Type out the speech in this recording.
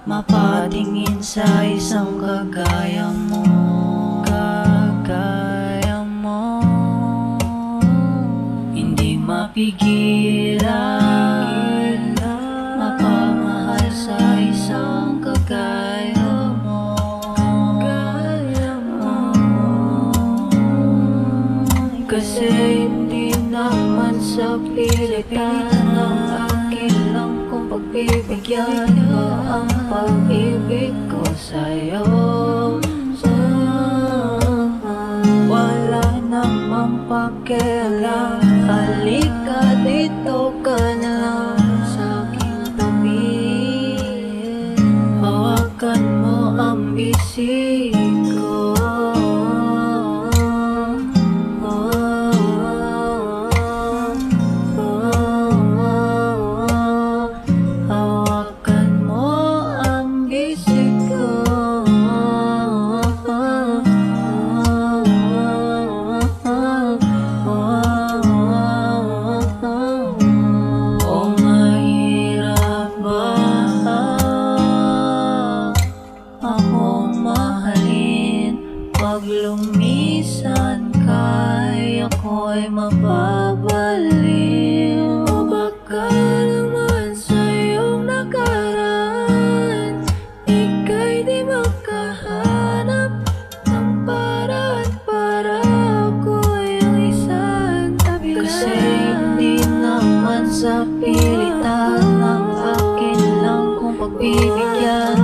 mapatingin sa isang kagaya mo. Hindi mapigilan mapamahal sa isang kagaya mo. Kasi hindi naman sa pilitan ng akin lang kung pagbibigyan mo ang pag-ibig ko sa'yo. Wala namang pakialam, halika dito ka na lang sa aking tabi. Hawakan mo ang bisig ko. Hawakan mo ang bisig ko. O mahirap ba akong mahalin? Pag lumisan ka'y ako'y mababaliw. O baka naman sa iyong nakaraan ika'y di makahanap ng paraan para ako'y ang isang tabi lang. Kasi hindi naman sa pilitan ng akin lang kung pagbibigyan